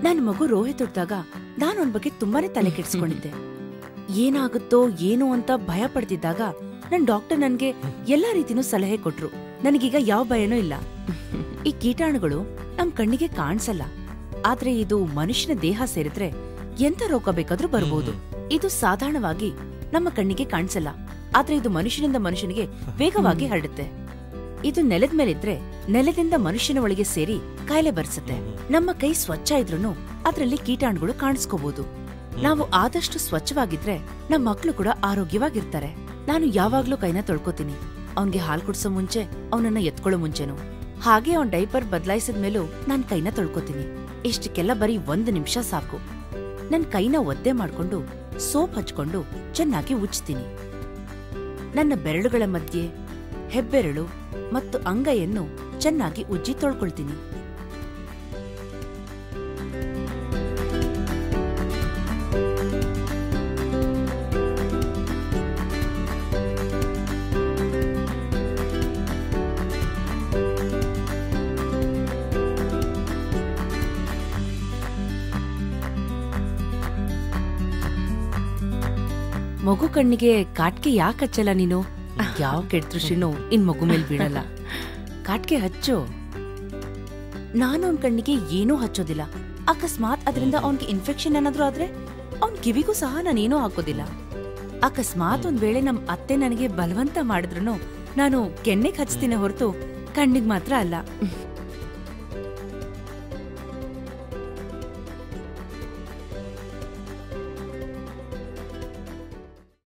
ನನ್ ಮಗು ರೋಹಿತ್ ಹುಟ್ಟಾಗ ನಾನು ಅವನ ಬಗ್ಗೆ ತುಂಬಾನೇ ತಲೆ ಕೆಡಿಸ್ಕೊಂಡಿದ್ದೆ. ಏನಾಗುತ್ತೋ ಏನೋ ಅಂತ ಭಯ ಪಡ್ತಿದ್ದಾಗ ನನ್ ಡಾಕ್ಟರ್ ನನ್ಗೆ ಎಲ್ಲಾ ರೀತಿನೂ ಸಲಹೆ ಕೊಟ್ರು. ನನಗೀಗ ಯಾವ ಭಯನೂ ಇಲ್ಲ. ಈ ಕೀಟಾಣುಗಳು ನಮ್ ಕಣ್ಣಿಗೆ ಕಾಣಿಸಲ್ಲ, ಆದ್ರೆ ಇದು ಮನುಷ್ಯನ ದೇಹ ಸೇರಿದ್ರೆ ಎಂತ ರೋಗ ಬೇಕಾದ್ರೂ ಬರ್ಬೋದು. ಇದು ಸಾಧಾರಣವಾಗಿ ನಮ್ಮ ಕಣ್ಣಿಗೆ ಕಾಣಿಸಲ್ಲ, ಆದ್ರೆ ಇದು ಮನುಷ್ಯನಿಂದ ಮನುಷ್ಯನಿಗೆ ವೇಗವಾಗಿ ಹರಡುತ್ತೆ. ಇದು ನೆಲದ ಮೇಲಿದ್ರೆ ನೆಲದಿಂದ ಮನುಷ್ಯನ ಒಳಗೆ ಸೇರಿ ಕಾಯಿಲೆ ಬರ್ಸುತ್ತೆ. ನಮ್ಮ ಕೈ ಸ್ವಚ್ಛ ಇದ್ರೂನು ಅದ್ರಲ್ಲಿ ಕೀಟಾಣುಗಳು ಕಾಣಿಸ್ಕೋಬಹುದು. ನಾವು ಆದಷ್ಟು ಸ್ವಚ್ಛವಾಗಿದ್ರೆ ನಮ್ಮ ಮಕ್ಳು ಕೂಡ ಆರೋಗ್ಯವಾಗಿರ್ತಾರೆ. ನಾನು ಯಾವಾಗ್ಲೂ ಕೈನ ತೊಳ್ಕೊತೀನಿ, ಅವನ್ಗೆ ಹಾಲ್ ಕುಡ್ಸೋ ಮುಂಚೆ, ಅವನನ್ನ ಎತ್ಕೊಳ್ಳೋ ಮುಂಚೆನು, ಹಾಗೆ ಅವ್ನ್ ಡೈಪರ್ ಬದಲಾಯಿಸಿದ ಮೇಲೂ ನಾನ್ ಕೈನ ತೊಳ್ಕೊತೀನಿ. ಇಷ್ಟಕ್ಕೆಲ್ಲ ಬರೀ 1 ನಿಮಿಷ ಸಾಕು. ನನ್ ಕೈನ ಒದ್ದೆ ಮಾಡ್ಕೊಂಡು ಸೋಪ್ ಹಚ್ಕೊಂಡು ಚೆನ್ನಾಗಿ ಉಜ್ತೀನಿ. ನನ್ನ ಬೆರಳುಗಳ ಮಧ್ಯೆ ಹೆಬ್ಬೆರಳು ಮತ್ತು ಅಂಗೈಯನ್ನು ಚೆನ್ನಾಗಿ ಉಜ್ಜಿ ತೊಳ್ಕೊಳ್ತೀನಿ. ಮಗು ಕಣ್ಣಿಗೆ ಕಾಟ್ಕೆ ಯಾಕೆ ಹಚ್ಚಲ್ಲ ನೀನು? ಯಾವ ಕೆಟ್ಟ ದೃಷ್ಟಿನೂ ಇನ್ ಮಗು ಮೇಲ್ ಬೀಳಲ್ಲ. ಕಾಟ್ಕೆ ಹಚ್ಚು. ನಾನು ಅವನ್ ಕಣ್ಣಿಗೆ ಏನೂ ಹಚ್ಚೋದಿಲ್ಲ. ಅಕಸ್ಮಾತ್ ಅದರಿಂದ ಅವನ್ಗೆ ಇನ್ಫೆಕ್ಷನ್ ಏನಾದ್ರೂ ಆದ್ರೆ ಅವನ್ ಕಿವಿಗೂ ಸಹ ನಾನೇನೂ ಹಾಕೋದಿಲ್ಲ. ಅಕಸ್ಮಾತ್ ಒಂದ್ ವೇಳೆ ನಮ್ ಅತ್ತೆ ನನಗೆ ಬಲವಂತ ಮಾಡಿದ್ರು ನಾನು ಕೆನ್ನೆಗ್ ಹಚ್ತೀನಿ ಹೊರತು ಕಣ್ಣಿಗ್ ಮಾತ್ರ ಅಲ್ಲ.